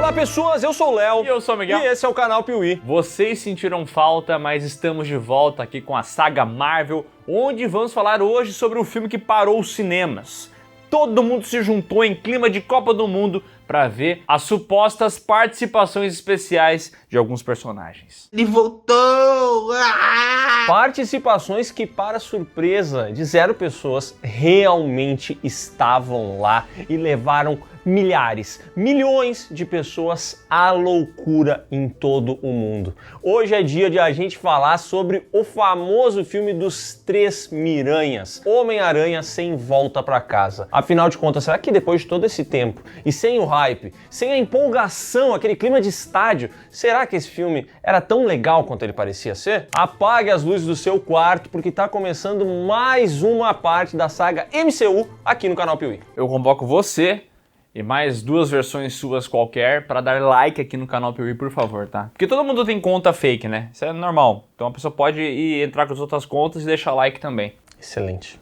Olá pessoas, eu sou o Léo. E eu sou o Miguel. E esse é o canal Piuí. Vocês sentiram falta, mas estamos de volta aqui com a saga Marvel, onde vamos falar hoje sobre um filme que parou os cinemas. Todo mundo se juntou em clima de Copa do Mundo para ver as supostas participações especiais de alguns personagens. Ele voltou! Participações que, para surpresa de 0 pessoas, realmente estavam lá e levaram milhares, milhões de pessoas à loucura em todo o mundo. Hoje é dia de a gente falar sobre o famoso filme dos 3 Miranhas, Homem-Aranha Sem Volta para Casa. Afinal de contas, será que depois de todo esse tempo e sem o hype, sem a empolgação, aquele clima de estádio, será que esse filme era tão legal quanto ele parecia ser? Apague as luzes do seu quarto porque está começando mais uma parte da saga MCU aqui no canal Piuí. Eu convoco você e mais 2 versões suas qualquer para dar like aqui no canal Piuí, por favor, tá? Porque todo mundo tem conta fake, né? Isso é normal. Então a pessoa pode ir entrar com as outras contas e deixar like também. Excelente.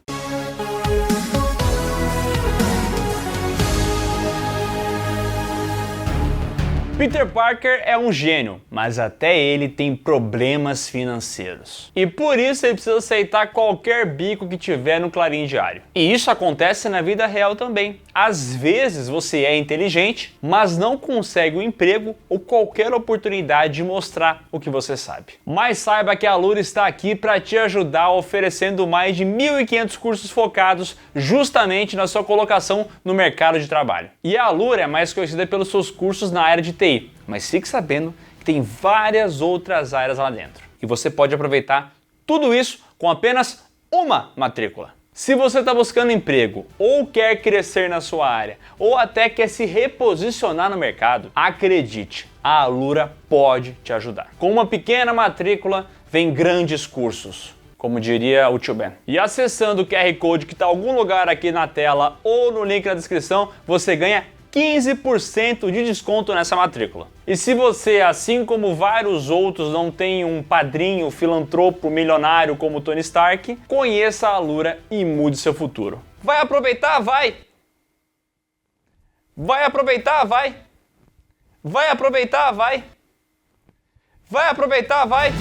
Peter Parker é um gênio, mas até ele tem problemas financeiros. E por isso ele precisa aceitar qualquer bico que tiver no Clarim Diário. E isso acontece na vida real também. Às vezes você é inteligente, mas não consegue um emprego ou qualquer oportunidade de mostrar o que você sabe. Mas saiba que a Alura está aqui para te ajudar, oferecendo mais de 1.500 cursos focados justamente na sua colocação no mercado de trabalho. E a Alura é mais conhecida pelos seus cursos na área de TI, mas fique sabendo que tem várias outras áreas lá dentro. E você pode aproveitar tudo isso com apenas uma matrícula. Se você está buscando emprego, ou quer crescer na sua área, ou até quer se reposicionar no mercado, acredite, a Alura pode te ajudar. Com uma pequena matrícula, vem grandes cursos, como diria o tio Ben. E acessando o QR Code que está em algum lugar aqui na tela ou no link na descrição, você ganha 15% de desconto nessa matrícula. E se você, assim como vários outros, não tem um padrinho filantropo milionário como Tony Stark, conheça a Alura e mude seu futuro. Vai aproveitar? Vai! Vai aproveitar? Vai! Vai aproveitar? Vai! Vai aproveitar? Vai!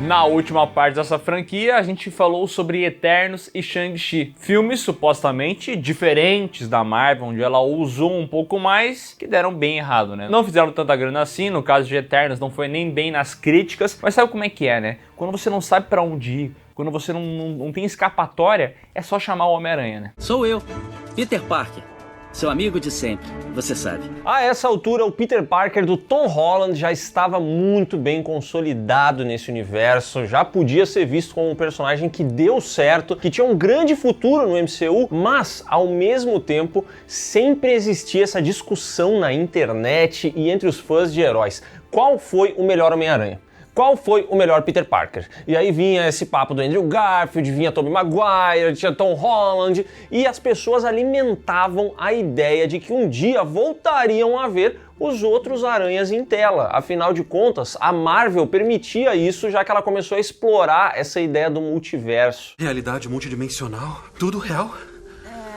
Na última parte dessa franquia, a gente falou sobre Eternos e Shang-Chi, filmes supostamente diferentes da Marvel, onde ela usou um pouco mais, que deram bem errado, né? Não fizeram tanta grana assim, no caso de Eternos não foi nem bem nas críticas, mas sabe como é que é, né? Quando você não sabe pra onde ir, quando você não tem escapatória, é só chamar o Homem-Aranha, né? Sou eu, Peter Parker. Seu amigo de sempre, você sabe. A essa altura, o Peter Parker do Tom Holland já estava muito bem consolidado nesse universo, já podia ser visto como um personagem que deu certo, que tinha um grande futuro no MCU, mas, ao mesmo tempo, sempre existia essa discussão na internet e entre os fãs de heróis. Qual foi o melhor Homem-Aranha? Qual foi o melhor Peter Parker? E aí vinha esse papo do Andrew Garfield, vinha Tobey Maguire, tinha Tom Holland, e as pessoas alimentavam a ideia de que um dia voltariam a ver os outros aranhas em tela. Afinal de contas, a Marvel permitia isso, já que ela começou a explorar essa ideia do multiverso. Realidade multidimensional? Tudo real?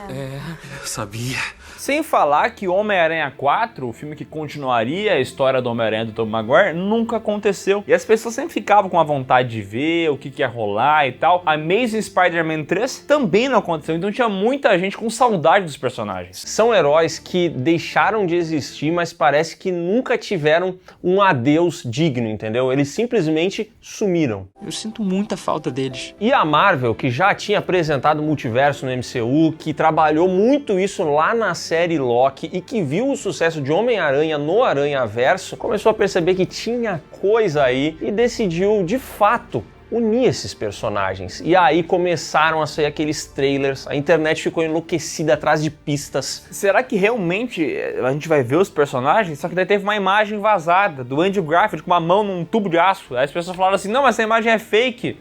Eu sabia. Sem falar que Homem-Aranha 4, o filme que continuaria a história do Homem-Aranha do Tobey Maguire, nunca aconteceu. E as pessoas sempre ficavam com a vontade de ver o que ia rolar e tal. Amazing Spider-Man 3 também não aconteceu, então tinha muita gente com saudade dos personagens. São heróis que deixaram de existir, mas parece que nunca tiveram um adeus digno, entendeu? Eles simplesmente sumiram. Eu sinto muita falta deles. E a Marvel, que já tinha apresentado o multiverso no MCU, que trabalhou muito isso lá na série Loki e que viu o sucesso de Homem-Aranha no Aranhaverso, começou a perceber que tinha coisa aí e decidiu, de fato, unir esses personagens. E aí começaram a sair aqueles trailers, a internet ficou enlouquecida atrás de pistas. Será que realmente a gente vai ver os personagens? Só que daí teve uma imagem vazada do Andrew Garfield com uma mão num tubo de aço. Aí as pessoas falaram assim, não, mas essa imagem é fake.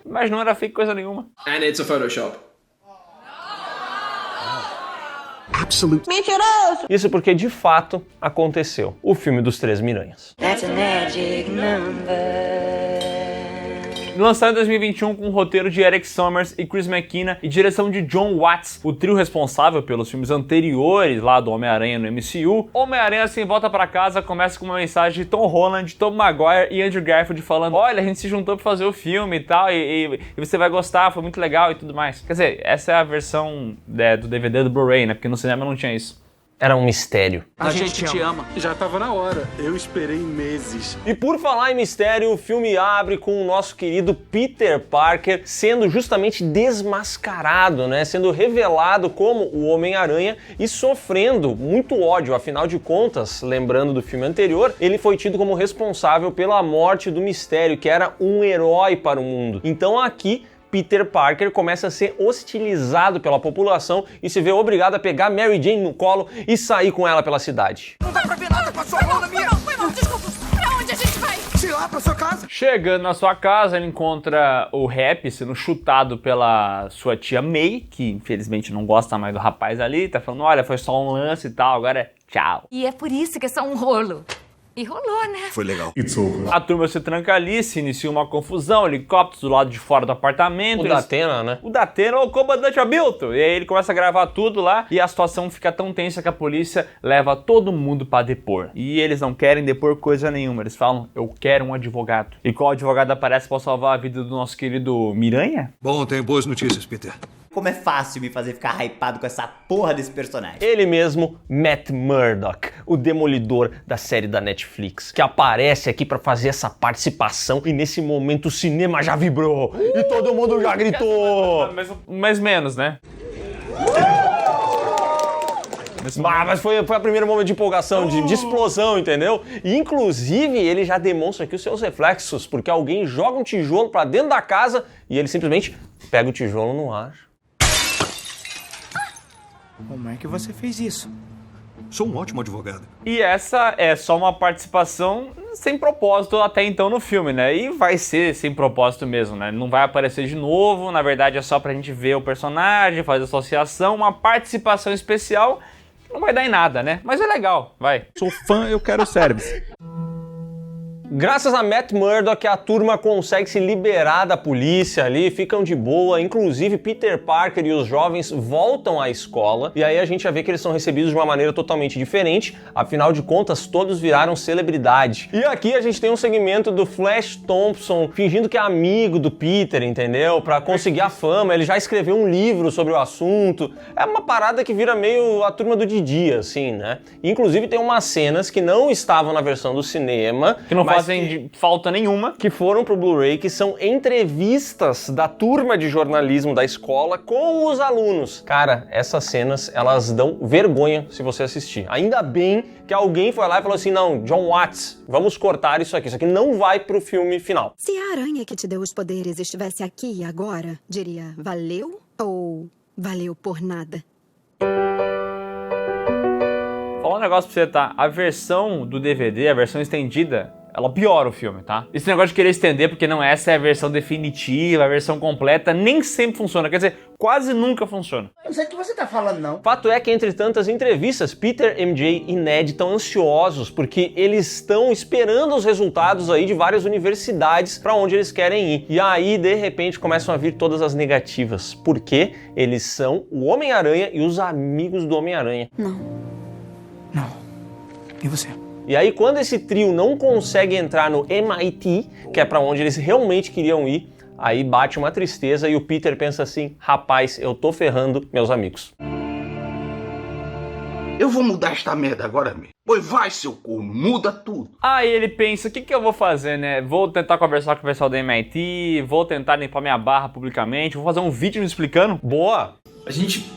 Mas não era fake coisa nenhuma. And it's a Photoshop. Absolute. Mentiroso! Isso porque de fato aconteceu. O filme dos 3 Miranhas. That's a magic number. Lançado em 2021 com o roteiro de Eric Sommers e Chris McKenna e direção de John Watts, o trio responsável pelos filmes anteriores lá do Homem-Aranha no MCU. Homem-Aranha assim volta pra casa, começa com uma mensagem de Tom Holland, Tobey Maguire e Andrew Garfield falando: olha, a gente se juntou pra fazer o filme e tal, e você vai gostar, foi muito legal e tudo mais. Quer dizer, essa é a versão do DVD do Blu-ray, né? Porque no cinema não tinha isso. Era um mistério. A gente te ama. Já tava na hora. Eu esperei meses. E por falar em mistério, o filme abre com o nosso querido Peter Parker sendo justamente desmascarado, né? Sendo revelado como o Homem-Aranha e sofrendo muito ódio. Afinal de contas, lembrando do filme anterior, ele foi tido como responsável pela morte do Mistério, que era um herói para o mundo. Então aqui, Peter Parker começa a ser hostilizado pela população e se vê obrigado a pegar Mary Jane no colo e sair com ela pela cidade. Não dá pra ver nada com a sua mão na minha... Foi mal, desculpa. Pra onde a gente vai? Sei lá, pra sua casa. Chegando na sua casa, ele encontra o Happy sendo chutado pela sua tia May, que infelizmente não gosta mais do rapaz ali, tá falando: olha, foi só um lance e tal, agora tchau. E é por isso que é só um rolo. E rolou, né? Foi legal. A turma se tranca ali, se inicia uma confusão, helicópteros do lado de fora do apartamento. O Datena, né? O Datena, o comandante Hamilton. E aí ele começa a gravar tudo lá e a situação fica tão tensa que a polícia leva todo mundo pra depor. E eles não querem depor coisa nenhuma. Eles falam: eu quero um advogado. E qual advogado aparece pra salvar a vida do nosso querido Miranha? Bom, tenho boas notícias, Peter. Como é fácil me fazer ficar hypado com essa porra desse personagem. Ele mesmo, Matt Murdock, o demolidor da série da Netflix, que aparece aqui pra fazer essa participação e nesse momento o cinema já vibrou e todo mundo já gritou. Mais menos, né? Mas foi a primeiro momento de empolgação, de explosão, entendeu? E, inclusive, ele já demonstra aqui os seus reflexos, porque alguém joga um tijolo pra dentro da casa e ele simplesmente pega o tijolo no ar. Como é que você fez isso? Sou um ótimo advogado. E essa é só uma participação sem propósito até então no filme, né? E vai ser sem propósito mesmo, né? Não vai aparecer de novo, na verdade é só pra gente ver o personagem, fazer associação, uma participação especial que não vai dar em nada, né? Mas é legal, vai. Sou fã, eu quero service. Graças a Matt Murdock, a turma consegue se liberar da polícia ali, ficam de boa, inclusive Peter Parker e os jovens voltam à escola, e aí a gente já vê que eles são recebidos de uma maneira totalmente diferente, afinal de contas todos viraram celebridade. E aqui a gente tem um segmento do Flash Thompson fingindo que é amigo do Peter, entendeu? Pra conseguir a fama, ele já escreveu um livro sobre o assunto, é uma parada que vira meio a turma do Didi, assim, né? Inclusive tem umas cenas que não estavam na versão do cinema, Que não fazem falta nenhuma. que foram pro Blu-ray, que são entrevistas da turma de jornalismo da escola com os alunos. Cara, essas cenas, elas dão vergonha se você assistir. Ainda bem que alguém foi lá e falou assim: não, John Watts, vamos cortar isso aqui não vai pro filme final. Se a aranha que te deu os poderes estivesse aqui agora, diria valeu ou valeu por nada? Falar um negócio pra você, tá? A versão do DVD, a versão estendida, ela piora o filme, tá? Esse negócio de querer estender, porque não, essa é a versão definitiva, a versão completa, nem sempre funciona. Quer dizer, quase nunca funciona. Eu não sei o que você tá falando, não. Fato é que entre tantas entrevistas, Peter, MJ e Ned estão ansiosos porque eles estão esperando os resultados aí de várias universidades para onde eles querem ir. E aí, de repente, começam a vir todas as negativas, porque eles são o Homem-Aranha e os amigos do Homem-Aranha. Não. E você? E aí, quando esse trio não consegue entrar no MIT, que é para onde eles realmente queriam ir, aí bate uma tristeza e o Peter pensa assim: rapaz, eu tô ferrando meus amigos. Eu vou mudar esta merda agora mesmo. Pois vai, seu corno, muda tudo. Aí ele pensa: o que eu vou fazer, né? Vou tentar conversar com o pessoal da MIT, vou tentar limpar minha barra publicamente, vou fazer um vídeo me explicando. Boa! A gente...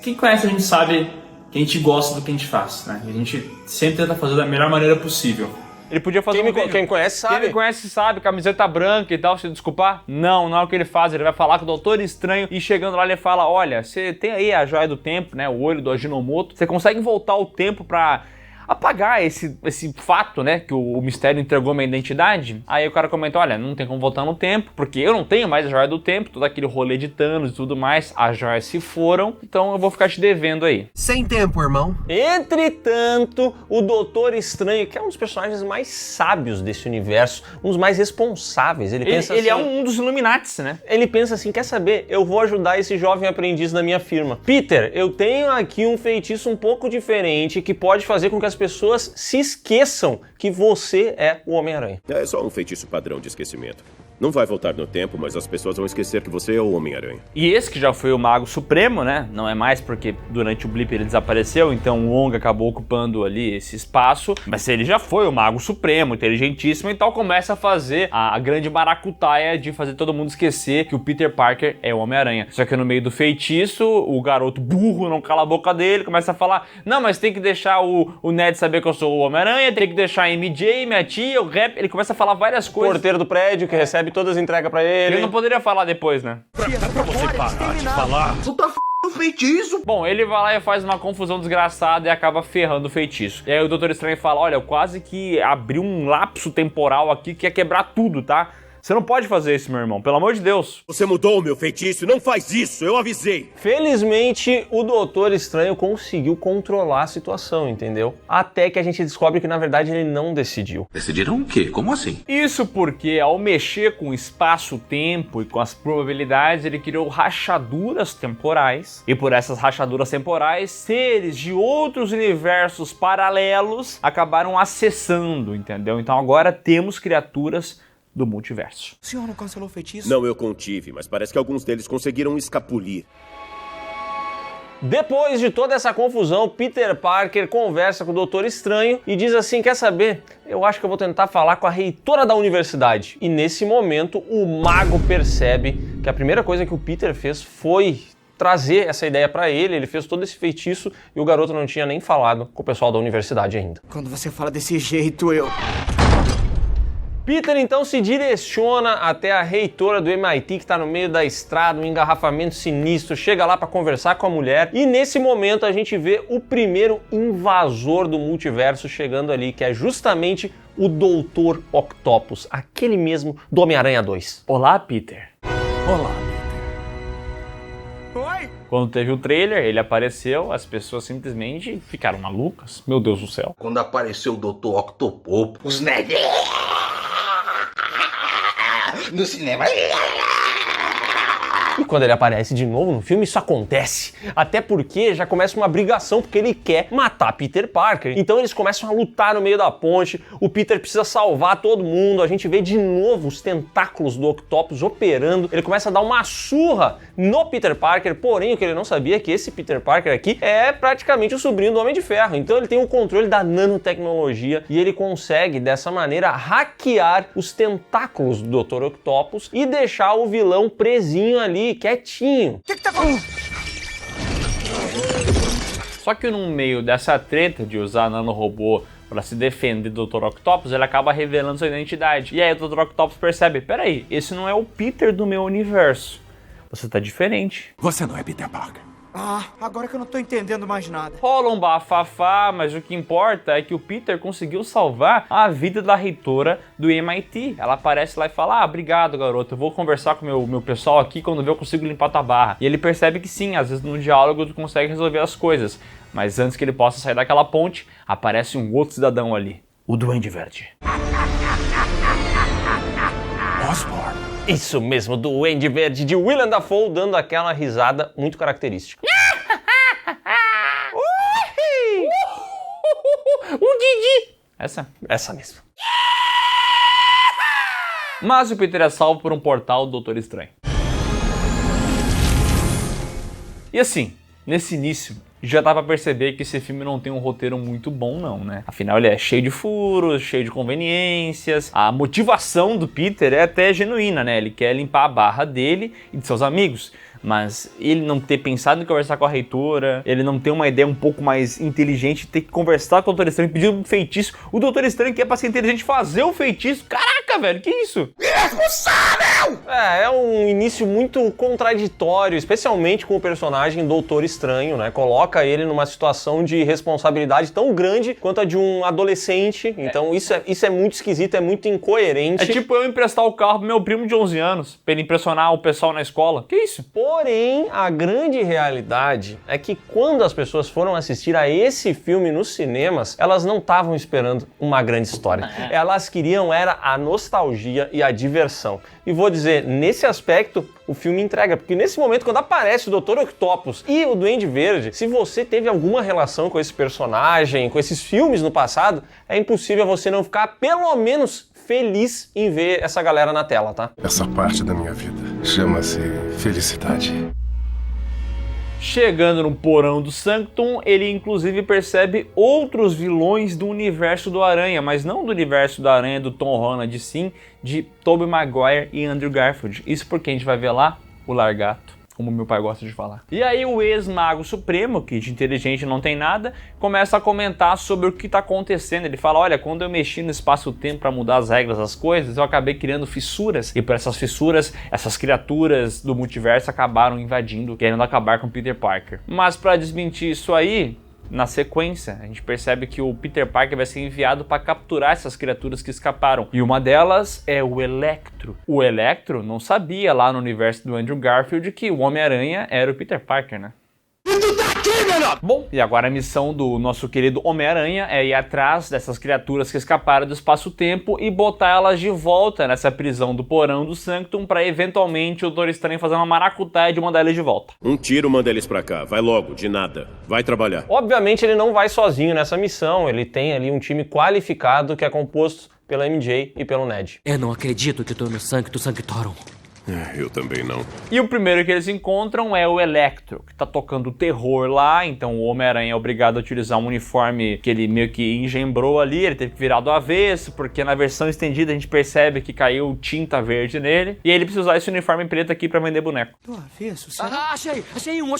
Quem conhece a gente sabe que a gente gosta do que a gente faz, né? A gente sempre tenta fazer da melhor maneira possível. Ele podia fazer Quem me conhece sabe. Quem me conhece sabe, camiseta branca e tal, se desculpar. Não é o que ele faz. Ele vai falar com o Doutor Estranho e chegando lá ele fala: olha, você tem aí a joia do tempo, né? O olho do Ajinomoto. Você consegue voltar o tempo pra apagar esse fato, né, que o mistério entregou minha identidade. Aí o cara comenta, olha, não tem como voltar no tempo, porque eu não tenho mais a joia do tempo, todo aquele rolê de Thanos e tudo mais, as joias se foram, então eu vou ficar te devendo aí. Sem tempo, irmão. Entretanto, o Doutor Estranho, que é um dos personagens mais sábios desse universo, um dos mais responsáveis, ele pensa ele assim, é um dos Illuminatis, né? Ele pensa assim, quer saber, eu vou ajudar esse jovem aprendiz da minha firma. Peter, eu tenho aqui um feitiço um pouco diferente que pode fazer com que as pessoas se esqueçam que você é o Homem-Aranha. É só um feitiço padrão de esquecimento. Não vai voltar no tempo, mas as pessoas vão esquecer que você é o Homem-Aranha. E esse que já foi o Mago Supremo, né? Não é mais porque durante o blip ele desapareceu, então o Wong acabou ocupando ali esse espaço. Mas ele já foi o Mago Supremo, inteligentíssimo, então começa a fazer a grande maracutaia de fazer todo mundo esquecer que o Peter Parker é o Homem-Aranha. Só que no meio do feitiço, o garoto burro não cala a boca dele, começa a falar, não, mas tem que deixar o Ned saber que eu sou o Homem-Aranha, tem que deixar a MJ, minha tia, o rap, ele começa a falar várias coisas. Porteiro do prédio que recebe todas as entregas pra ele. Ele não poderia falar depois, né? Pra você parar de falar. Tu tá f***ing feitiço. Bom, ele vai lá e faz uma confusão desgraçada e acaba ferrando o feitiço. E aí o Doutor Estranho fala, olha, eu quase que abri um lapso temporal aqui que ia quebrar tudo, tá? Você não pode fazer isso, meu irmão, pelo amor de Deus. Você mudou o meu feitiço, não faz isso, eu avisei. Felizmente, o Doutor Estranho conseguiu controlar a situação, entendeu? Até que a gente descobre que, na verdade, ele não decidiu. Decidiram o quê? Como assim? Isso porque, ao mexer com o espaço-tempo e com as probabilidades, ele criou rachaduras temporais. E por essas rachaduras temporais, seres de outros universos paralelos acabaram acessando, entendeu? Então agora temos criaturas do multiverso. O senhor não cancelou o feitiço? Não, eu contive, mas parece que alguns deles conseguiram escapulir. Depois de toda essa confusão, Peter Parker conversa com o Doutor Estranho e diz assim, quer saber? Eu acho que eu vou tentar falar com a reitora da universidade. E nesse momento, o mago percebe que a primeira coisa que o Peter fez foi trazer essa ideia pra ele, ele fez todo esse feitiço e o garoto não tinha nem falado com o pessoal da universidade ainda. Quando você fala desse jeito, eu... Peter então se direciona até a reitora do MIT, que está no meio da estrada, um engarrafamento sinistro, chega lá para conversar com a mulher e nesse momento a gente vê o primeiro invasor do multiverso chegando ali, que é justamente o Doutor Octopus, aquele mesmo do Homem-Aranha 2. Olá, Peter. Olá, Peter. Oi? Quando teve o trailer, ele apareceu, as pessoas simplesmente ficaram malucas. Meu Deus do céu. Quando apareceu o Dr. Octopus, os nerds no cinema. E quando ele aparece de novo no filme, isso acontece. Até porque já começa uma brigação, porque ele quer matar Peter Parker. Então eles começam a lutar no meio da ponte, o Peter precisa salvar todo mundo, a gente vê de novo os tentáculos do Octopus operando, ele começa a dar uma surra no Peter Parker, porém o que ele não sabia é que esse Peter Parker aqui é praticamente o sobrinho do Homem de Ferro. Então ele tem o controle da nanotecnologia e ele consegue, dessa maneira, hackear os tentáculos do Dr. Octopus e deixar o vilão presinho ali, quietinho. O que tá acontecendo? Só que no meio dessa treta de usar nanorobô para se defender do Dr. Octopus, ele acaba revelando sua identidade. E aí o Dr. Octopus percebe, peraí, esse não é o Peter do meu universo. Você tá diferente. Você não é Peter Parker. Ah, agora que eu não tô entendendo mais nada. Rola um bafafá, mas o que importa é que o Peter conseguiu salvar a vida da reitora do MIT. Ela aparece lá e fala, obrigado, garoto, eu vou conversar com o meu pessoal aqui, quando ver eu consigo limpar tua barra. E ele percebe que sim, às vezes no diálogo tu consegue resolver as coisas. Mas antes que ele possa sair daquela ponte, aparece um outro cidadão ali, o Duende Verde. Osborn. Isso mesmo, Duende Verde de Willem Dafoe, dando aquela risada muito característica. O Didi! Essa mesmo. Mas o Peter é salvo por um portal do Doutor Estranho. E assim, nesse início, já dá pra perceber que esse filme não tem um roteiro muito bom não, né? Afinal, ele é cheio de furos, cheio de conveniências. A motivação do Peter é até genuína, né? Ele quer limpar a barra dele e de seus amigos. Mas ele não ter pensado em conversar com a reitora, ele não ter uma ideia um pouco mais inteligente, ter que conversar com o Doutor Estranho, pedir um feitiço. O Doutor Estranho quer pra ser inteligente fazer o feitiço. Caraca, velho, que isso? Irresponsável! eu? É um início muito contraditório, especialmente com o personagem Doutor Estranho, né? Coloca ele numa situação de responsabilidade tão grande quanto a de um adolescente. Então isso é muito esquisito, é muito incoerente. É tipo eu emprestar o carro pro meu primo de 11 anos, pra ele impressionar o pessoal na escola. Que isso? Porém, a grande realidade é que quando as pessoas foram assistir a esse filme nos cinemas, elas não estavam esperando uma grande história. Elas queriam era a nostalgia e a diversão. E vou dizer, nesse aspecto, o filme entrega, porque nesse momento, quando aparece o Dr. Octopus e o Duende Verde, se você teve alguma relação com esse personagem, com esses filmes no passado, é impossível você não ficar, pelo menos, feliz em ver essa galera na tela, tá? Essa parte da minha vida chama-se felicidade. Chegando no porão do Sanctum, ele inclusive percebe outros vilões do universo do Aranha, mas não do universo do Aranha do Tom Holland, sim de Tobey Maguire e Andrew Garfield. Isso porque a gente vai ver lá o Largato, como meu pai gosta de falar. E aí o ex-mago supremo, que de inteligente não tem nada, começa a comentar sobre o que está acontecendo. Ele fala, olha, quando eu mexi no espaço-tempo para mudar as regras das coisas, eu acabei criando fissuras. E por essas fissuras, essas criaturas do multiverso acabaram invadindo, querendo acabar com Peter Parker. Mas para desmentir isso aí, na sequência, a gente percebe que o Peter Parker vai ser enviado para capturar essas criaturas que escaparam. E uma delas é o Electro. O Electro não sabia lá no universo do Andrew Garfield que o Homem-Aranha era o Peter Parker, né? Bom, e agora a missão do nosso querido Homem-Aranha é ir atrás dessas criaturas que escaparam do espaço-tempo e botar elas de volta nessa prisão do porão do Sanctum para eventualmente o Doutor Estranho fazer uma maracutaia de mandar eles de volta. Um tiro manda eles pra cá, vai logo, de nada, vai trabalhar. Obviamente ele não vai sozinho nessa missão, ele tem ali um time qualificado que é composto pela MJ e pelo Ned. Eu não acredito que tô no Sanctum Sanctorum. Eu também não. E o primeiro que eles encontram é o Electro, que tá tocando terror lá, então o Homem-Aranha é obrigado a utilizar um uniforme que ele meio que engembrou ali, ele teve que virar do avesso, porque na versão estendida a gente percebe que caiu tinta verde nele, e ele precisa usar esse uniforme preto aqui pra vender boneco. Do avesso, será? Achei um.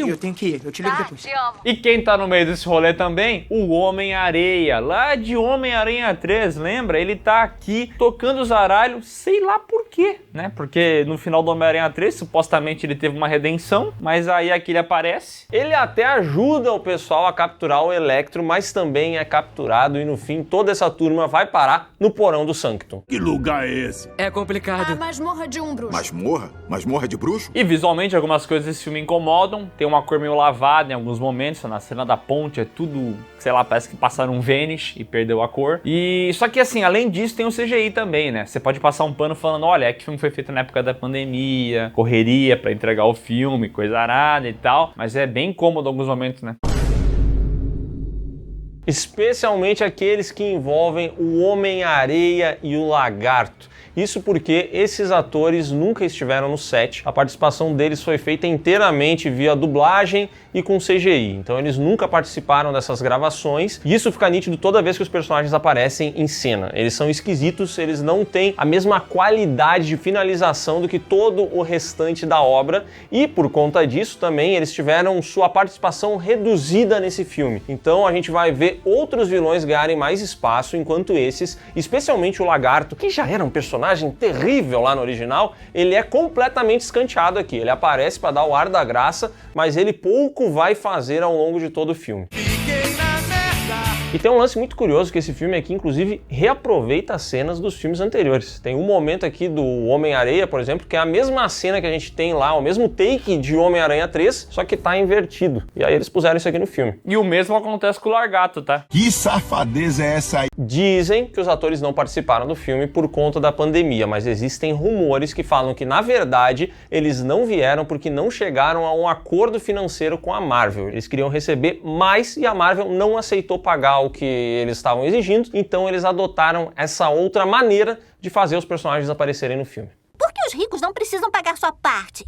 Eu tenho que ir, eu te ligo depois. E quem tá no meio desse rolê também? O Homem-Areia, lá de Homem-Aranha 3, lembra? Ele tá aqui tocando os aralhos, sei lá por quê, né? Porque no final do Homem-Aranha 3, supostamente ele teve uma redenção, mas aí aqui ele aparece. Ele até ajuda o pessoal a capturar o Electro, mas também é capturado e no fim toda essa turma vai parar no porão do Sanctum. Que lugar é esse? É complicado. A masmorra de um bruxo. Masmorra de bruxo? E visualmente algumas coisas desse filme incomodam, tem uma cor meio lavada em alguns momentos, na cena da ponte é tudo, sei lá, parece que passaram um Vanish e perdeu a cor. E só que assim, além disso tem o CGI também, né? Você pode passar um pano falando, olha, é que o filme foi feito na época da pandemia, correria pra entregar o filme, coisa arada e tal, mas é bem cômodo em alguns momentos, né? Especialmente aqueles que envolvem o Homem-Areia e o Lagarto. Isso porque esses atores nunca estiveram no set, a participação deles foi feita inteiramente via dublagem e com CGI, então eles nunca participaram dessas gravações, e isso fica nítido toda vez que os personagens aparecem em cena. Eles são esquisitos, eles não têm a mesma qualidade de finalização do que todo o restante da obra, e por conta disso também eles tiveram sua participação reduzida nesse filme. Então a gente vai ver outros vilões ganharem mais espaço, enquanto esses, especialmente o Lagarto, que já era um personagem terrível lá no original, ele é completamente escanteado aqui. Ele aparece para dar o ar da graça, mas ele pouco vai fazer ao longo de todo o filme. E tem um lance muito curioso que esse filme aqui, inclusive, reaproveita as cenas dos filmes anteriores. Tem um momento aqui do Homem-Areia, por exemplo, que é a mesma cena que a gente tem lá, o mesmo take de Homem-Aranha 3, só que tá invertido. E aí eles puseram isso aqui no filme. E o mesmo acontece com o Largato, tá? Que safadeza é essa aí? Dizem que os atores não participaram do filme por conta da pandemia, mas existem rumores que falam que, na verdade, eles não vieram porque não chegaram a um acordo financeiro com a Marvel. Eles queriam receber mais e a Marvel não aceitou pagar o que eles estavam exigindo, então eles adotaram essa outra maneira de fazer os personagens aparecerem no filme. Por que os ricos não precisam pagar sua parte?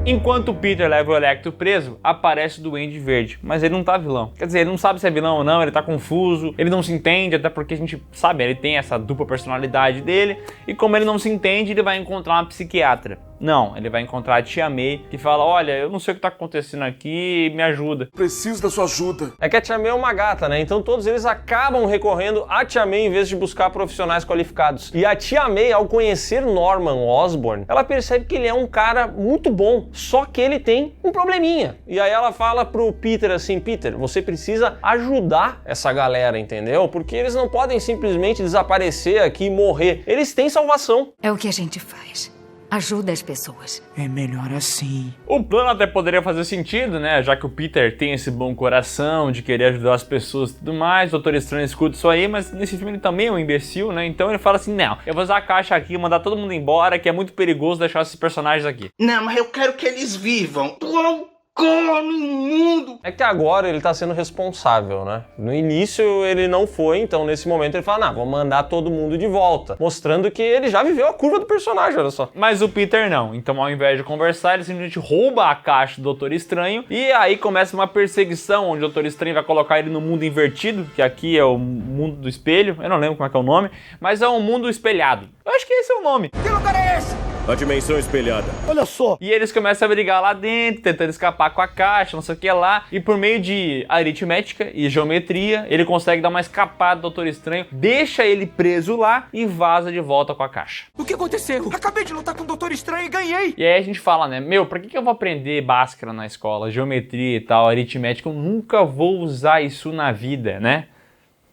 Enquanto o Peter leva o Electro preso, aparece o Duende Verde, mas ele não tá vilão. Quer dizer, ele não sabe se é vilão ou não, ele tá confuso, ele não se entende, até porque a gente sabe, ele tem essa dupla personalidade dele, e como ele não se entende, ele vai encontrar uma psiquiatra. Não, ele vai encontrar a tia May, que fala, olha, eu não sei o que tá acontecendo aqui, me ajuda. Preciso da sua ajuda. É que a tia May é uma gata, né? Então todos eles acabam recorrendo à tia May em vez de buscar profissionais qualificados. E a tia May, ao conhecer Norman Osborn, ela percebe que ele é um cara muito bom, só que ele tem um probleminha. E aí ela fala pro Peter assim, Peter, você precisa ajudar essa galera, entendeu? Porque eles não podem simplesmente desaparecer aqui e morrer. Eles têm salvação. É o que a gente faz. Ajuda as pessoas. É melhor assim. O plano até poderia fazer sentido, né? Já que o Peter tem esse bom coração de querer ajudar as pessoas e tudo mais, o Doutor Estranho escuta isso aí, mas nesse filme ele também é um imbecil, né? Então ele fala assim, não, eu vou usar a caixa aqui, mandar todo mundo embora, que é muito perigoso deixar esses personagens aqui. Não, mas eu quero que eles vivam. No mundo. É que agora ele tá sendo responsável, né? No início ele não foi, então nesse momento ele fala, não, vou mandar todo mundo de volta, mostrando que ele já viveu a curva do personagem, olha só. Mas o Peter não, então ao invés de conversar, ele simplesmente rouba a caixa do Doutor Estranho e aí começa uma perseguição, onde o Doutor Estranho vai colocar ele no mundo invertido, que aqui é o mundo do espelho, eu não lembro como é que é o nome, mas é um mundo espelhado. Eu acho que esse é o nome. Que lugar é esse? A dimensão espelhada. Olha só. E eles começam a brigar lá dentro, tentando escapar com a caixa, não sei o que lá. E por meio de aritmética e geometria, ele consegue dar uma escapada do Doutor Estranho, deixa ele preso lá e vaza de volta com a caixa. O que aconteceu? Acabei de lutar com o Doutor Estranho e ganhei. E aí a gente fala, né? Meu, pra que eu vou aprender Bhaskara na escola? Geometria e tal, aritmética. Eu nunca vou usar isso na vida, né?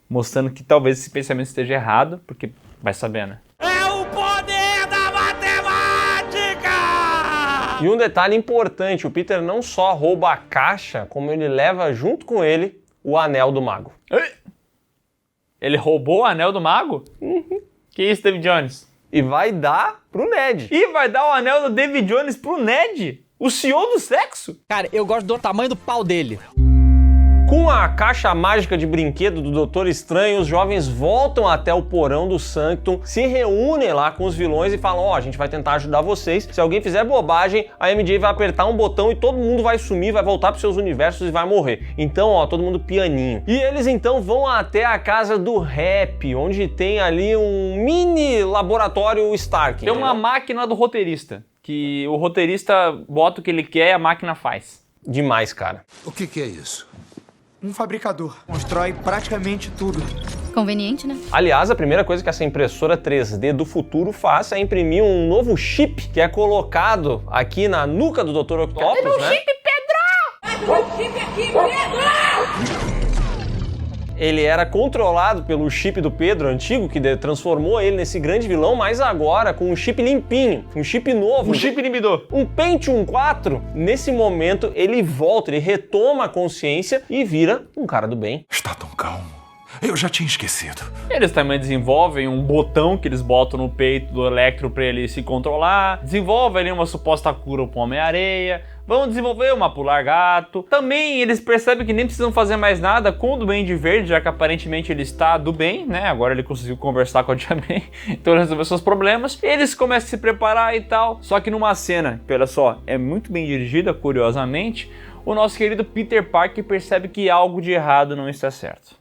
Mostrando que talvez esse pensamento esteja errado, porque vai saber, né? E um detalhe importante, o Peter não só rouba a caixa, como ele leva junto com ele o Anel do Mago. Ele roubou o Anel do Mago? Uhum. Que isso, David Jones? E vai dar pro Ned. E vai dar o Anel do David Jones pro Ned? O senhor do sexo? Cara, eu gosto do tamanho do pau dele. Com a caixa mágica de brinquedo do Doutor Estranho, os jovens voltam até o porão do Sanctum, se reúnem lá com os vilões e falam, ó, a gente vai tentar ajudar vocês. Se alguém fizer bobagem, a MJ vai apertar um botão e todo mundo vai sumir, vai voltar pros seus universos e vai morrer. Então, ó, todo mundo pianinho. E eles então vão até a casa do Rap, onde tem ali um mini laboratório Stark. Tem uma máquina do roteirista, que o roteirista bota o que ele quer e a máquina faz. Demais, cara. O que é isso? Um fabricador. Constrói praticamente tudo. Conveniente, né? Aliás, a primeira coisa que essa impressora 3D do futuro faz é imprimir um novo chip que é colocado aqui na nuca do Dr. Octopus, né? Chip, Pedro! O chip aqui, Pedro! Ele era controlado pelo chip do Pedro antigo, que transformou ele nesse grande vilão, mas agora com um chip limpinho, um chip novo. Um chip inibidor. Um Pentium 4. Nesse momento, ele volta, ele retoma a consciência e vira um cara do bem. Está tão calmo. Eu já tinha esquecido. Eles também desenvolvem um botão que eles botam no peito do Electro pra ele se controlar. Desenvolvem ali uma suposta cura pro Homem-Areia. Vão desenvolver uma pro Largato. Também eles percebem que nem precisam fazer mais nada com o Duende Verde, já que aparentemente ele está do bem, né? Agora ele conseguiu conversar com a Tia May, então ele resolveu seus problemas. Eles começam a se preparar e tal. Só que numa cena, que olha só, é muito bem dirigida, curiosamente, o nosso querido Peter Parker percebe que algo de errado não está certo.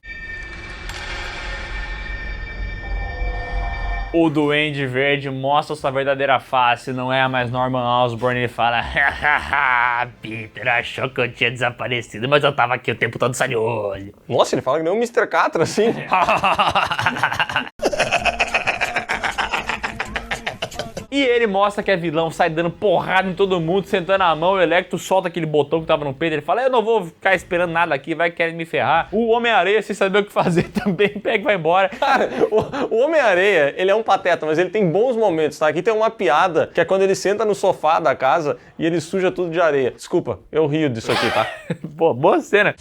O Duende Verde mostra sua verdadeira face, não é mais Norman Osborn. Ele fala, hahaha, Peter achou que eu tinha desaparecido, mas eu tava aqui o tempo todo de olho. Nossa, ele fala que nem um Mr. Catra, assim. E ele mostra que é vilão, sai dando porrada em todo mundo, sentando a mão, o Electro solta aquele botão que tava no peito, ele fala, eu não vou ficar esperando nada aqui, vai querer me ferrar. O Homem-Areia, sem saber o que fazer também, pega e vai embora. Cara, o Homem-Areia, ele é um pateta, mas ele tem bons momentos, tá? Aqui tem uma piada, que é quando ele senta no sofá da casa e ele suja tudo de areia. Desculpa, eu rio disso aqui, tá? Pô, boa cena.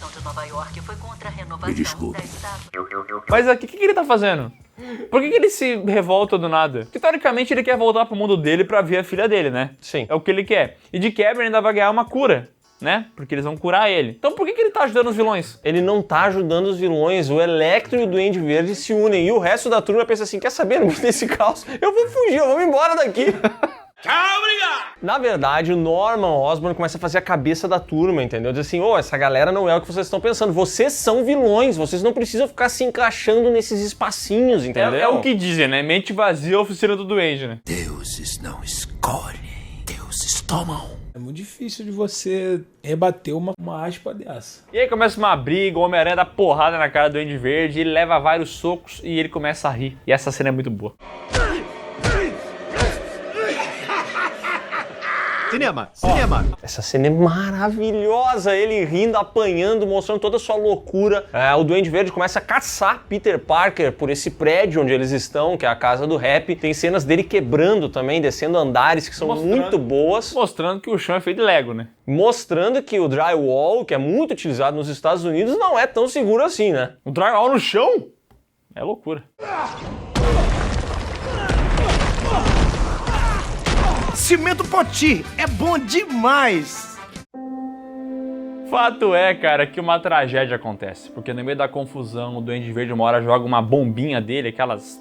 Me desculpe. Mas aqui, o que ele tá fazendo? Por que ele se revolta do nada? Porque teoricamente ele quer voltar pro mundo dele pra ver a filha dele, né? Sim. É o que ele quer. E de quebra ele ainda vai ganhar uma cura, né? Porque eles vão curar ele. Então por que ele tá ajudando os vilões? Ele não tá ajudando os vilões. O Electro e o Duende Verde se unem. E o resto da turma pensa assim, quer saber? Não tem esse caos. Eu vou fugir, eu vou embora daqui. Tchau, obrigado! Na verdade, o Norman Osborn começa a fazer a cabeça da turma, entendeu? Diz assim, essa galera não é o que vocês estão pensando. Vocês são vilões, vocês não precisam ficar se encaixando nesses espacinhos, entendeu? É o que dizem, né? Mente vazia, oficina do Duende, né? Deuses não escolhem, Deus vocês tomam. É muito difícil de você rebater uma aspa dessa. E aí começa uma briga, o Homem-Aranha dá porrada na cara do Duende Verde, ele leva vários socos e ele começa a rir. E essa cena é muito boa. Cinema. Essa cena é maravilhosa, ele rindo, apanhando, mostrando toda a sua loucura. O Duende Verde começa a caçar Peter Parker por esse prédio onde eles estão, que é a casa do rap. Tem cenas dele quebrando também, descendo andares que são muito boas. Mostrando que o chão é feito de Lego, né? Mostrando que o drywall, que é muito utilizado nos Estados Unidos, não é tão seguro assim, né? O drywall no chão? É loucura. Cimento Poti é bom demais! Fato é, cara, que uma tragédia acontece, porque no meio da confusão o Duende Verde uma hora joga uma bombinha dele, aquelas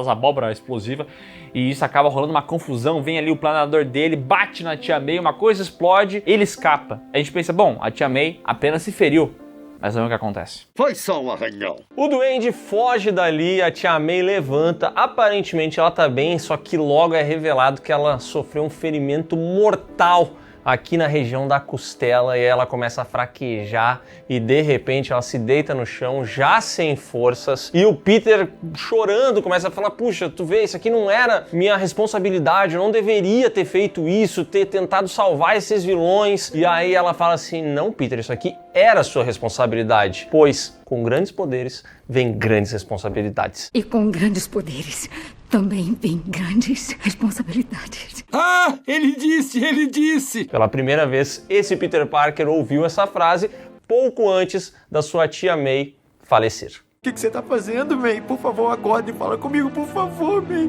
abóbora explosiva, e isso acaba rolando uma confusão, vem ali o planador dele, bate na Tia May, uma coisa explode, ele escapa. A gente pensa, bom, a Tia May apenas se feriu. Mas não é o que acontece. Foi só um arranhão. O Duende foge dali, a Tia May levanta, aparentemente ela tá bem, só que logo é revelado que ela sofreu um ferimento mortal aqui na região da costela e ela começa a fraquejar e de repente ela se deita no chão já sem forças e o Peter chorando começa a falar, puxa, tu vê, isso aqui não era minha responsabilidade, eu não deveria ter feito isso, ter tentado salvar esses vilões. E aí ela fala assim, não Peter, isso aqui era sua responsabilidade, pois com grandes poderes vem grandes responsabilidades. E com grandes poderes também vem grandes responsabilidades. Ah, ele disse! Pela primeira vez, esse Peter Parker ouviu essa frase pouco antes da sua Tia May falecer. O que você tá fazendo, May? Por favor, acorde e fala comigo, por favor, May.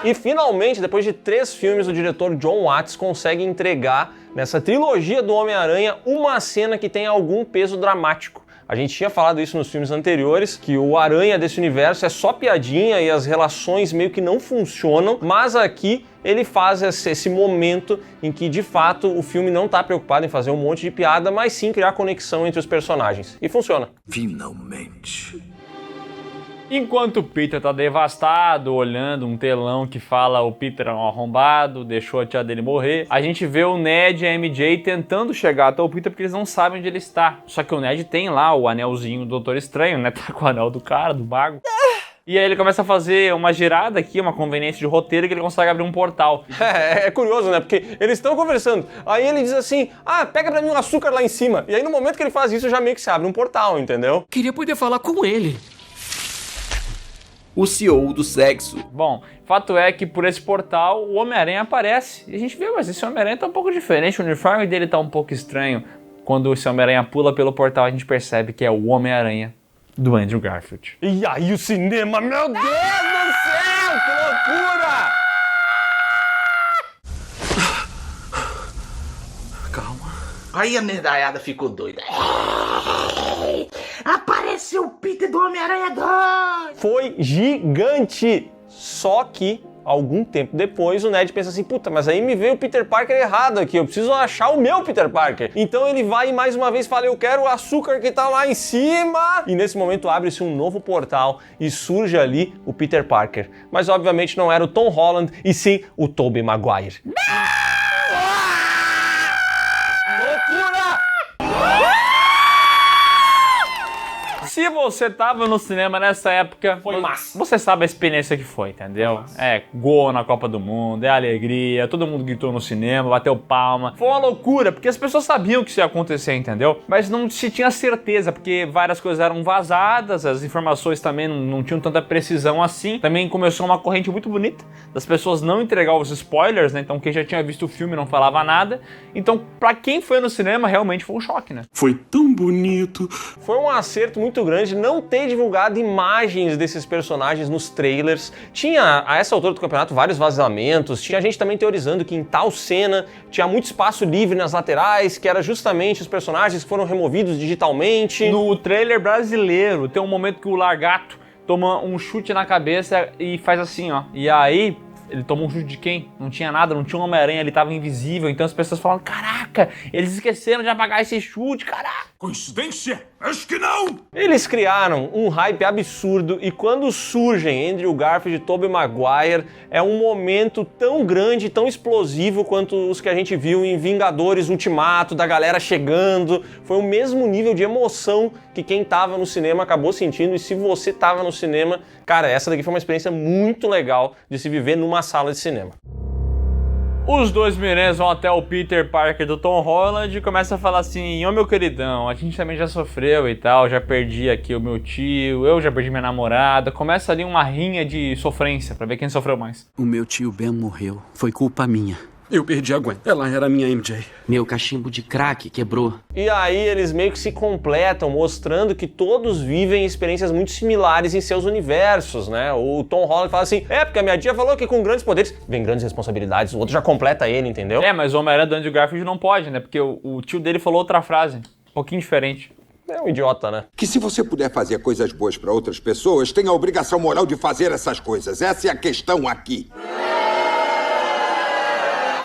E finalmente, depois de 3 filmes, o diretor John Watts consegue entregar nessa trilogia do Homem-Aranha uma cena que tem algum peso dramático. A gente tinha falado isso nos filmes anteriores, que o Aranha desse universo é só piadinha e as relações meio que não funcionam, mas aqui ele faz esse momento em que, de fato, o filme não está preocupado em fazer um monte de piada, mas sim criar conexão entre os personagens. E funciona. Finalmente. Enquanto o Peter tá devastado, olhando um telão que fala o Peter é um arrombado, deixou a tia dele morrer, a gente vê o Ned e a MJ tentando chegar até o Peter porque eles não sabem onde ele está. Só que o Ned tem lá o anelzinho do Doutor Estranho, né? Tá com o anel do cara, do mago. E aí ele começa a fazer uma girada aqui, uma conveniência de roteiro, que ele consegue abrir um portal. É curioso, né? Porque eles estão conversando, aí ele diz assim, pega pra mim um açúcar lá em cima. E aí no momento que ele faz isso, já meio que se abre um portal, entendeu? Queria poder falar com ele. O CEO do sexo. Bom, fato é que por esse portal o Homem-Aranha aparece. E a gente vê, mas esse Homem-Aranha tá um pouco diferente, o uniforme dele tá um pouco estranho. Quando esse Homem-Aranha pula pelo portal, a gente percebe que é o Homem-Aranha do Andrew Garfield. E aí o cinema, meu Deus do céu, que loucura! Calma. Aí a nerdaiada ficou doida. Apareceu o Peter do Homem-Aranha 2! Foi gigante! Só que, algum tempo depois, o Ned pensa assim, puta, mas aí me veio o Peter Parker errado aqui, eu preciso achar o meu Peter Parker. Então ele vai e mais uma vez fala, eu quero o açúcar que tá lá em cima! E nesse momento abre-se um novo portal e surge ali o Peter Parker. Mas obviamente não era o Tom Holland, e sim o Tobey Maguire. Se você tava no cinema nessa época, foi massa. Você sabe a experiência que foi, entendeu? É gol na Copa do Mundo, é alegria, todo mundo gritou no cinema, bateu palma. Foi uma loucura, porque as pessoas sabiam que isso ia acontecer, entendeu? Mas não se tinha certeza, porque várias coisas eram vazadas, as informações também não tinham tanta precisão assim. Também começou uma corrente muito bonita das pessoas não entregar os spoilers, né? Então quem já tinha visto o filme não falava nada. Então, pra quem foi no cinema, realmente foi um choque, né? Foi tão bonito. Foi um acerto muito grande não ter divulgado imagens desses personagens nos trailers. Tinha, a essa altura do campeonato, vários vazamentos. Tinha gente também teorizando que em tal cena tinha muito espaço livre nas laterais, que era justamente os personagens que foram removidos digitalmente. No trailer brasileiro, tem um momento que o Largato toma um chute na cabeça e faz assim, ó. E aí, ele tomou um chute de quem? Não tinha nada, não tinha um Homem-Aranha, ele tava invisível. Então as pessoas falam, caraca, eles esqueceram de apagar esse chute, caraca. Coincidência? Acho que não! Eles criaram um hype absurdo e quando surgem Andrew Garfield e Tobey Maguire é um momento tão grande, tão explosivo quanto os que a gente viu em Vingadores Ultimato, da galera chegando. Foi o mesmo nível de emoção que quem tava no cinema acabou sentindo, e se você tava no cinema, cara, essa daqui foi uma experiência muito legal de se viver numa sala de cinema. Os dois meninos vão até o Peter Parker do Tom Holland e começam a falar assim: ô meu queridão, a gente também já sofreu e tal, já perdi aqui o meu tio, eu já perdi minha namorada. Começa ali uma rinha de sofrência pra ver quem sofreu mais. O meu tio Ben morreu, foi culpa minha. Eu perdi a Gwen, ela era minha MJ. Meu cachimbo de crack quebrou. E aí eles meio que se completam, mostrando que todos vivem experiências muito similares em seus universos, né? O Tom Holland fala assim, porque a minha tia falou que com grandes poderes vem grandes responsabilidades, o outro já completa ele, entendeu? Mas o Homem-Aranha do Andrew Garfield não pode, né? Porque o tio dele falou outra frase, um pouquinho diferente. É um idiota, né? Que se você puder fazer coisas boas pra outras pessoas, tem a obrigação moral de fazer essas coisas. Essa é a questão aqui.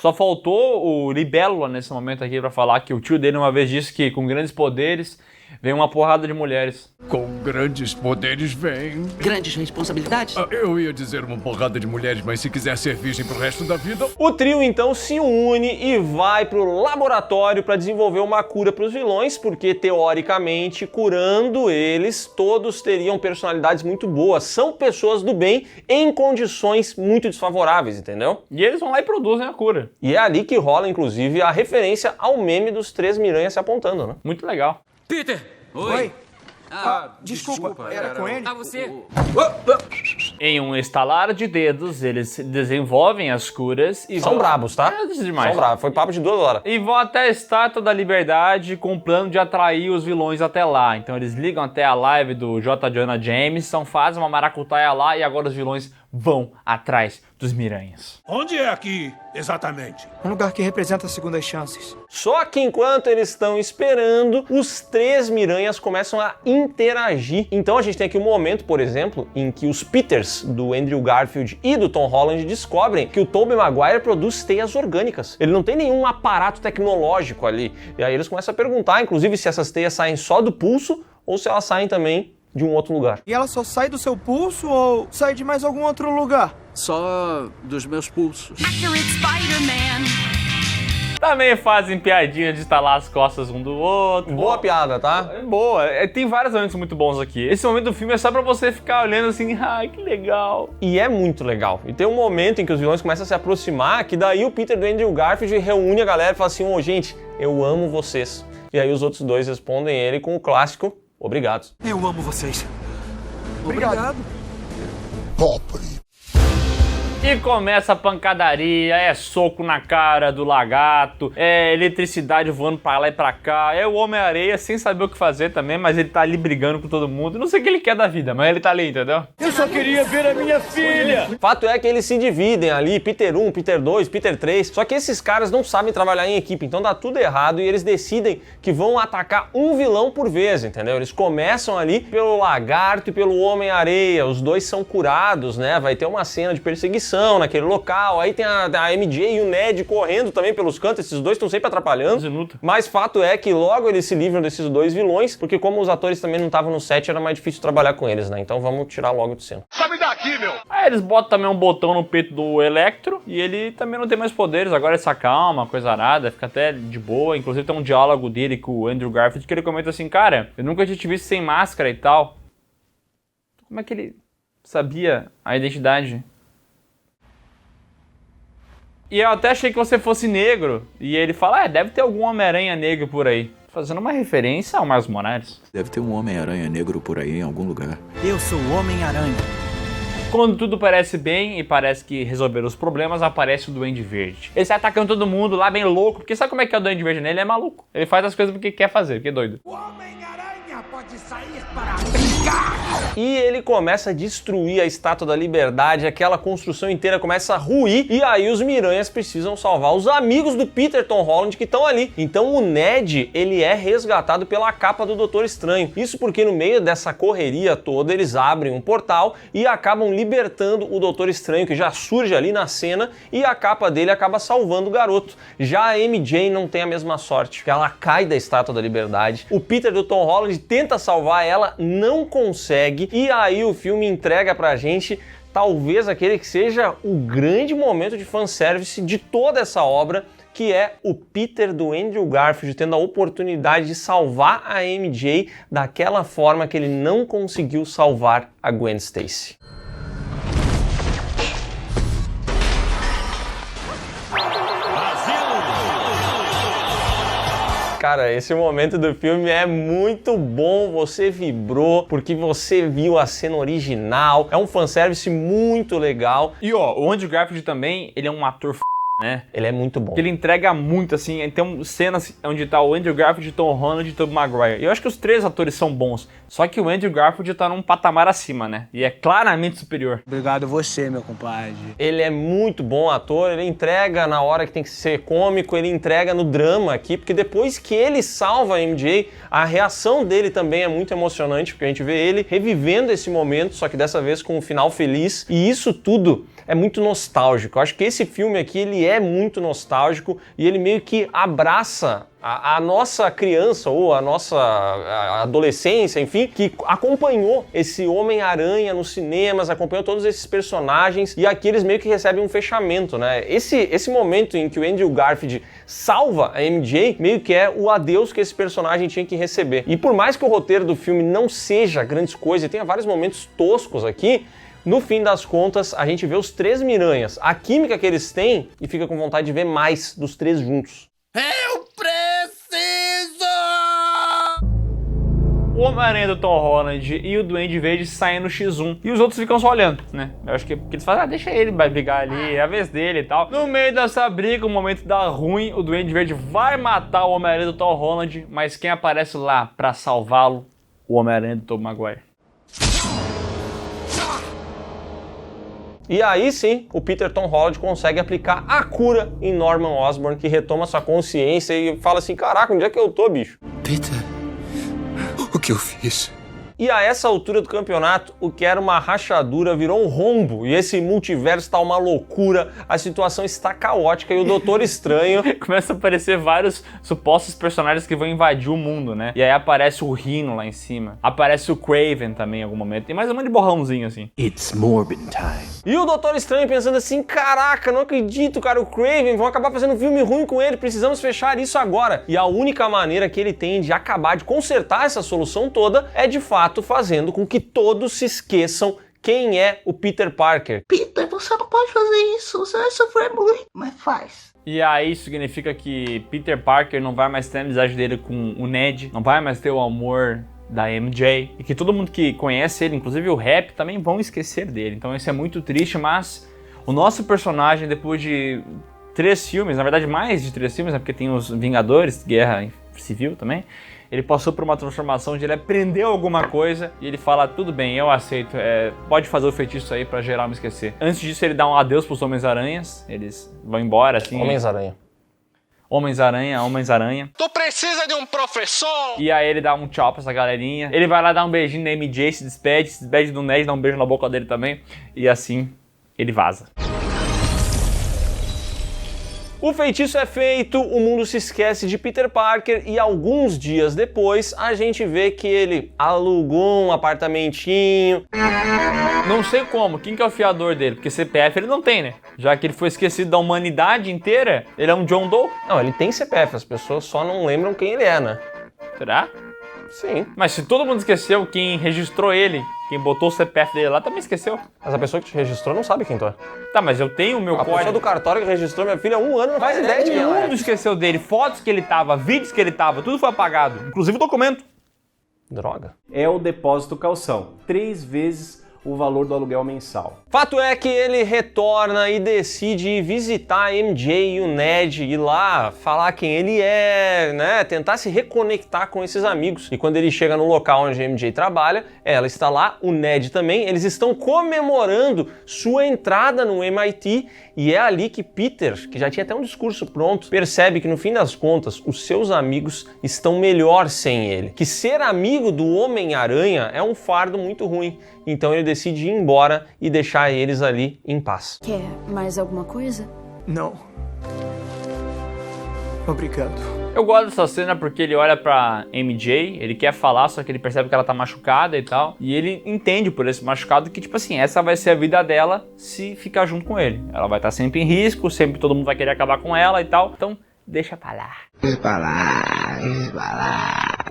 Só faltou o Libélula nesse momento aqui pra falar que o tio dele uma vez disse que com grandes poderes vem uma porrada de mulheres. Com grandes poderes vem... grandes responsabilidades? Eu ia dizer uma porrada de mulheres, mas se quiser ser virgem pro resto da vida... O trio então se une e vai pro laboratório para desenvolver uma cura pros vilões, porque teoricamente, curando eles, todos teriam personalidades muito boas. São pessoas do bem em condições muito desfavoráveis, entendeu? E eles vão lá e produzem a cura. E é ali que rola, inclusive, a referência ao meme dos três miranhas se apontando, né? Muito legal. Peter! Oi? Desculpa, era com ele? Você? Em um estalar de dedos, eles desenvolvem as curas e são brabos, tá? Demais. São bravos, foi papo de 2 horas. E vão até a Estátua da Liberdade com o plano de atrair os vilões até lá. Então eles ligam até a live do J. Jonah Jameson, fazem uma maracutaia lá e agora os vilões vão atrás dos miranhas. Onde é aqui, exatamente? Um lugar que representa segundas chances. Só que enquanto eles estão esperando, os três miranhas começam a interagir. Então a gente tem aqui um momento, por exemplo, em que os Peters do Andrew Garfield e do Tom Holland descobrem que o Tobey Maguire produz teias orgânicas. Ele não tem nenhum aparato tecnológico ali. E aí eles começam a perguntar, inclusive, se essas teias saem só do pulso ou se elas saem também de um outro lugar. E ela só sai do seu pulso ou sai de mais algum outro lugar? Só dos meus pulsos. Accurate Spider-Man. Também fazem piadinha de estalar as costas um do outro. Boa piada, tá? É boa. Tem vários momentos muito bons aqui. Esse momento do filme é só pra você ficar olhando assim, ai, que legal. E é muito legal. E tem um momento em que os vilões começam a se aproximar, que daí o Peter do Andrew Garfield reúne a galera e fala assim, gente, eu amo vocês. E aí os outros dois respondem ele com o clássico, obrigado. Eu amo vocês. Obrigado. Pobre. E começa a pancadaria, é soco na cara do lagarto, é eletricidade voando pra lá e pra cá, é o Homem-Areia sem saber o que fazer também, mas ele tá ali brigando com todo mundo. Não sei o que ele quer da vida, mas ele tá ali, entendeu? Eu só queria ver a minha filha. Fato é que eles se dividem ali, Peter 1, Peter 2, Peter 3, só que esses caras não sabem trabalhar em equipe, então dá tudo errado e eles decidem que vão atacar um vilão por vez, entendeu? Eles começam ali pelo lagarto e pelo Homem-Areia, os dois são curados, né? Vai ter uma cena de perseguição naquele local, aí tem a MJ e o Ned correndo também pelos cantos, esses dois estão sempre atrapalhando, mas fato é que logo eles se livram desses dois vilões, porque como os atores também não estavam no set, era mais difícil trabalhar com eles, né? Então vamos tirar logo de cena. Sabe daqui, meu! Aí eles botam também um botão no peito do Electro e ele também não tem mais poderes, agora ele se acalma, coisa arada, fica até de boa, inclusive tem um diálogo dele com o Andrew Garfield que ele comenta assim, cara, eu nunca tinha te visto sem máscara e tal. Como é que ele sabia a identidade? E eu até achei que você fosse negro. E ele fala, deve ter algum Homem-Aranha negro por aí. Fazendo uma referência ao Miles Morales. Deve ter um Homem-Aranha negro por aí em algum lugar. Eu sou o Homem-Aranha. Quando tudo parece bem e parece que resolveram os problemas, aparece o Duende Verde. Ele sai atacando todo mundo lá bem louco, porque sabe como é que é o Duende Verde, né? Ele é maluco. Ele faz as coisas porque quer fazer, porque é doido. O Homem-Aranha pode sair para brincar. E ele começa a destruir a Estátua da Liberdade, aquela construção inteira começa a ruir, e aí os miranhas precisam salvar os amigos do Peter Tom Holland que estão ali. Então o Ned, ele é resgatado pela capa do Doutor Estranho. Isso porque no meio dessa correria toda, eles abrem um portal e acabam libertando o Doutor Estranho, que já surge ali na cena, e a capa dele acaba salvando o garoto. Já a MJ não tem a mesma sorte, porque ela cai da Estátua da Liberdade. O Peter do Tom Holland tenta tenta salvar ela, não consegue, e aí o filme entrega pra gente talvez aquele que seja o grande momento de fanservice de toda essa obra, que é o Peter do Andrew Garfield tendo a oportunidade de salvar a MJ daquela forma que ele não conseguiu salvar a Gwen Stacy. Cara, esse momento do filme é muito bom, você vibrou porque você viu a cena original, é um fanservice muito legal. E ó, o Andrew Garfield também, ele é um ator né? Ele é muito bom. Ele entrega muito, assim, tem cenas onde tá o Andrew Garfield, Tom Holland e Tobey Maguire. Eu acho que os três atores são bons, só que o Andrew Garfield tá num patamar acima, né? E é claramente superior. Obrigado você, meu compadre. Ele é muito bom ator, ele entrega na hora que tem que ser cômico, ele entrega no drama aqui, porque depois que ele salva a MJ, a reação dele também é muito emocionante, porque a gente vê ele revivendo esse momento, só que dessa vez com um final feliz, e isso tudo é muito nostálgico. Eu acho que esse filme aqui, ele é muito nostálgico e ele meio que abraça a nossa criança ou a nossa adolescência, enfim, que acompanhou esse Homem-Aranha nos cinemas, acompanhou todos esses personagens e aqui eles meio que recebem um fechamento, né? Esse momento em que o Andrew Garfield salva a MJ, meio que é o adeus que esse personagem tinha que receber. E por mais que o roteiro do filme não seja grandes coisas e tenha vários momentos toscos aqui, no fim das contas, a gente vê os três Miranhas, a química que eles têm e fica com vontade de ver mais dos três juntos. Eu preciso! O Homem-Aranha do Tom Holland e o Duende Verde saem no X1 e os outros ficam só olhando, né? Eu acho que eles falam, deixa ele, vai brigar ali, é a vez dele e tal. No meio dessa briga, o momento dá ruim, o Duende Verde vai matar o Homem-Aranha do Tom Holland, mas quem aparece lá pra salvá-lo? O Homem-Aranha do Tobey Maguire. E aí sim, o Peter Tom Holland consegue aplicar a cura em Norman Osborn, que retoma sua consciência e fala assim, caraca, onde é que eu tô, bicho? Peter, o que eu fiz? E a essa altura do campeonato, o que era uma rachadura virou um rombo, e esse multiverso está uma loucura, a situação está caótica e o Doutor Estranho... Começa a aparecer vários supostos personagens que vão invadir o mundo, né? E aí aparece o Rhino lá em cima, aparece o Kraven também em algum momento, tem mais um monte de borrãozinho assim. It's Morbid time. E o Doutor Estranho pensando assim, caraca, não acredito, cara, o Kraven, vão acabar fazendo um filme ruim com ele, precisamos fechar isso agora. E a única maneira que ele tem de acabar de consertar essa solução toda é de fato fazendo com que todos se esqueçam quem é o Peter Parker. Peter, você não pode fazer isso, você vai sofrer muito, mas faz. E aí isso significa que Peter Parker não vai mais ter a amizade dele com o Ned, não vai mais ter o amor da MJ, e que todo mundo que conhece ele, inclusive o Rap, também vão esquecer dele. Então isso é muito triste, mas o nosso personagem, depois de 3 filmes, na verdade mais de 3 filmes, né, porque tem os Vingadores, Guerra Civil também, ele passou por uma transformação onde ele aprendeu alguma coisa e ele fala, tudo bem, eu aceito, pode fazer o feitiço aí pra geral me esquecer. Antes disso ele dá um adeus pros Homens-Aranhas, eles vão embora assim. Homens-Aranha. Homens-Aranha. Tu precisa de um professor! E aí ele dá um tchau pra essa galerinha, ele vai lá dar um beijinho na MJ, se despede do Ned, dá um beijo na boca dele também, e assim ele vaza. O feitiço é feito, o mundo se esquece de Peter Parker e alguns dias depois a gente vê que ele alugou um apartamentinho. Não sei como, quem que é o fiador dele? Porque CPF ele não tem, né? Já que ele foi esquecido da humanidade inteira, ele é um John Doe? Não, ele tem CPF, as pessoas só não lembram quem ele é, né? Será? Sim. Mas se todo mundo esqueceu, quem registrou ele, quem botou o CPF dele lá, também esqueceu. Mas a pessoa que te registrou não sabe quem tu é. Tá, mas eu tenho o meu código. A pessoa do cartório que registrou minha filha há 1 ano não faz ideia de quem ela é. Todo mundo esqueceu dele, fotos que ele tava, vídeos que ele tava, tudo foi apagado. Inclusive o documento. Droga. É o depósito calção. 3 vezes o valor do aluguel mensal. Fato é que ele retorna e decide visitar a MJ e o Ned, ir lá falar quem ele é, né, tentar se reconectar com esses amigos. E quando ele chega no local onde a MJ trabalha, ela está lá, o Ned também, eles estão comemorando sua entrada no MIT e é ali que Peter, que já tinha até um discurso pronto, percebe que no fim das contas os seus amigos estão melhor sem ele. Que ser amigo do Homem-Aranha é um fardo muito ruim. Então ele decide ir embora e deixar eles ali em paz. Quer mais alguma coisa? Não. Obrigado. Eu gosto dessa cena porque ele olha pra MJ, ele quer falar, só que ele percebe que ela tá machucada e tal. E ele entende por esse machucado que, tipo assim, essa vai ser a vida dela se ficar junto com ele. Ela vai estar sempre em risco, sempre todo mundo vai querer acabar com ela e tal. Então, deixa pra lá.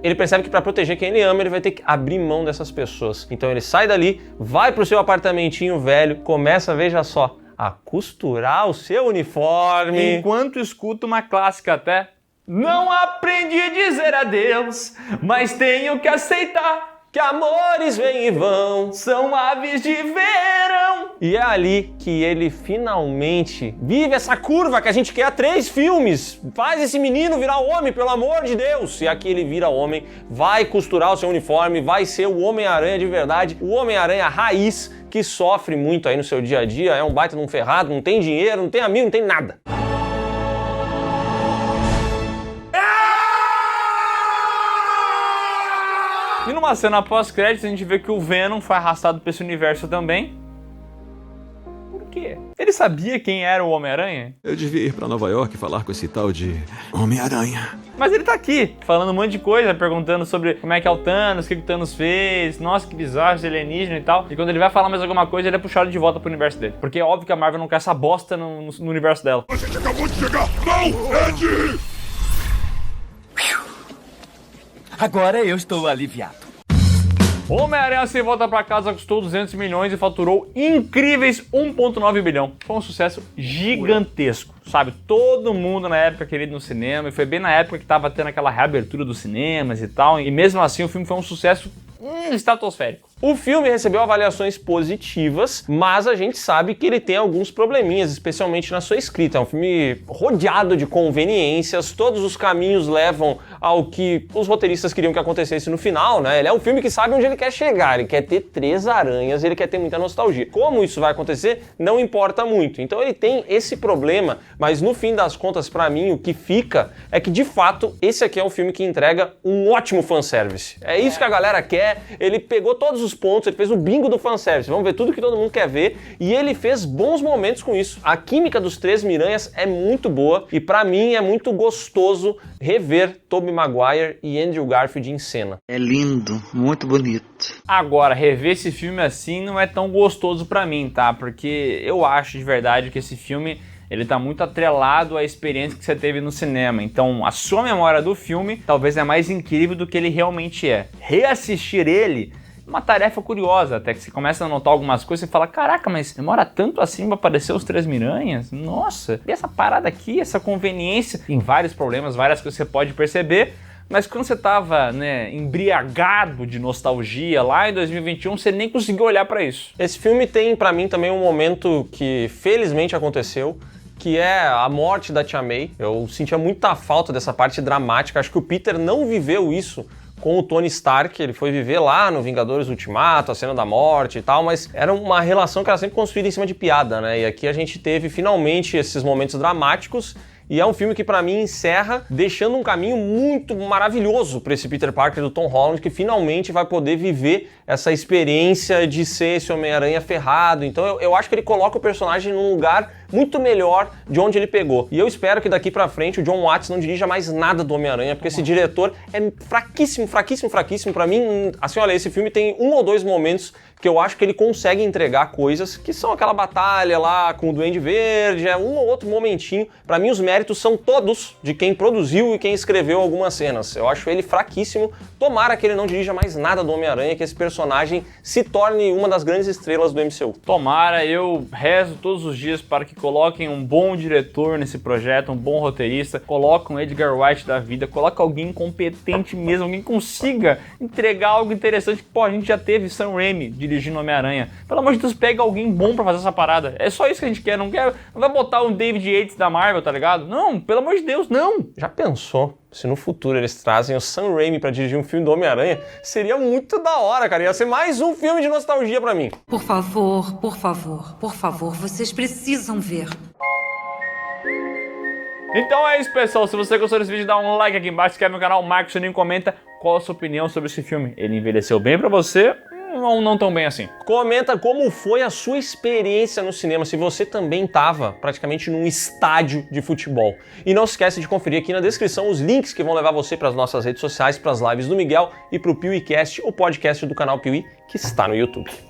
Ele percebe que para proteger quem ele ama, ele vai ter que abrir mão dessas pessoas. Então ele sai dali, vai pro seu apartamentinho velho, começa, veja só, a costurar o seu uniforme. Enquanto escuta uma clássica até. Não aprendi a dizer adeus, mas tenho que aceitar que amores vêm e vão, são aves de verão. E é ali que ele finalmente vive essa curva que a gente quer há 3 filmes. Faz esse menino virar homem, pelo amor de Deus. E aqui ele vira homem, vai costurar o seu uniforme, vai ser o Homem-Aranha de verdade, o Homem-Aranha raiz, que sofre muito aí no seu dia a dia, é um baita de um ferrado, não tem dinheiro, não tem amigo, não tem nada. E numa cena pós-créditos a gente vê que o Venom foi arrastado para esse universo também. Por quê? Ele sabia quem era o Homem-Aranha? Eu devia ir pra Nova York falar com esse tal de Homem-Aranha. Mas ele tá aqui, falando um monte de coisa, perguntando sobre como é que é o Thanos, o que o Thanos fez, nossa, que bizarro, esse alienígena e tal. E quando ele vai falar mais alguma coisa, ele é puxado de volta pro universo dele. Porque é óbvio que a Marvel não quer essa bosta no universo dela. A gente acabou de chegar! Não, Ed! Agora eu estou aliviado. Homem-Aranha Sem Volta Pra Casa custou 200 milhões e faturou incríveis 1,9 bilhão. Foi um sucesso gigantesco, sabe? Todo mundo na época queria ir no cinema, e foi bem na época que tava tendo aquela reabertura dos cinemas e tal, e mesmo assim o filme foi um sucesso estratosférico. O filme recebeu avaliações positivas, mas a gente sabe que ele tem alguns probleminhas, especialmente na sua escrita. É um filme rodeado de conveniências, todos os caminhos levam ao que os roteiristas queriam que acontecesse no final, né? Ele é um filme que sabe onde ele quer chegar, ele quer ter 3 aranhas, ele quer ter muita nostalgia. Como isso vai acontecer, não importa muito. Então ele tem esse problema, mas no fim das contas, pra mim, o que fica é que, de fato, esse aqui é um filme que entrega um ótimo fanservice. É isso que a galera quer, ele pegou todos os pontos, ele fez o bingo do fanservice, vamos ver tudo que todo mundo quer ver, e ele fez bons momentos com isso. A química dos 3 Miranhas é muito boa, e pra mim é muito gostoso rever Tobey Maguire e Andrew Garfield em cena. É lindo, muito bonito. Agora, rever esse filme assim não é tão gostoso pra mim, tá? Porque eu acho de verdade que esse filme ele tá muito atrelado à experiência que você teve no cinema. Então, a sua memória do filme talvez é mais incrível do que ele realmente é. Reassistir ele é uma tarefa curiosa, até que você começa a notar algumas coisas e fala, caraca, mas demora tanto assim pra aparecer os 3 Miranhas? Nossa, e essa parada aqui, essa conveniência? Tem vários problemas, várias coisas que você pode perceber, mas quando você tava, né, embriagado de nostalgia lá em 2021, você nem conseguiu olhar pra isso. Esse filme tem pra mim também um momento que felizmente aconteceu, que é a morte da Tia May. Eu sentia muita falta dessa parte dramática, acho que o Peter não viveu isso com o Tony Stark, ele foi viver lá no Vingadores Ultimato, a cena da morte e tal, mas era uma relação que era sempre construída em cima de piada, né? E aqui a gente teve finalmente esses momentos dramáticos, e é um filme que pra mim encerra deixando um caminho muito maravilhoso para esse Peter Parker do Tom Holland, que finalmente vai poder viver essa experiência de ser esse Homem-Aranha ferrado. Então eu acho que ele coloca o personagem num lugar muito melhor de onde ele pegou. E eu espero que daqui pra frente o John Watts não dirija mais nada do Homem-Aranha, porque esse diretor é fraquíssimo, fraquíssimo, fraquíssimo. Pra mim, assim, olha, esse filme tem 1 ou 2 momentos que eu acho que ele consegue entregar coisas que são aquela batalha lá com o Duende Verde, é um ou outro momentinho. Pra mim, os méritos são todos de quem produziu e quem escreveu algumas cenas. Eu acho ele fraquíssimo. Tomara que ele não dirija mais nada do Homem-Aranha, que esse personagem se torne uma das grandes estrelas do MCU. Tomara, eu rezo todos os dias para que coloquem um bom diretor nesse projeto, um bom roteirista, coloquem um Edgar Wright da vida, coloquem alguém competente mesmo, alguém que consiga entregar algo interessante. Pô, a gente já teve Sam Raimi dirigindo Homem-Aranha. Pelo amor de Deus, pega alguém bom pra fazer essa parada. É só isso que a gente quer, não vai botar um David Yates da Marvel, tá ligado? Não, pelo amor de Deus, não! Já pensou se no futuro eles trazem o Sam Raimi pra dirigir um filme do Homem-Aranha? Seria muito da hora, cara. Ia ser mais um filme de nostalgia pra mim. Por favor, por favor, por favor, vocês precisam ver. Então é isso, pessoal. Se você gostou desse vídeo, dá um like aqui embaixo, se inscreve no canal, marca o sininho e comenta qual a sua opinião sobre esse filme. Ele envelheceu bem pra você ou não tão bem assim. Comenta como foi a sua experiência no cinema, se você também estava praticamente num estádio de futebol. E não se esquece de conferir aqui na descrição os links que vão levar você para as nossas redes sociais, para as lives do Miguel e para o PeeWeeCast, o podcast do canal Piuí, que está no YouTube.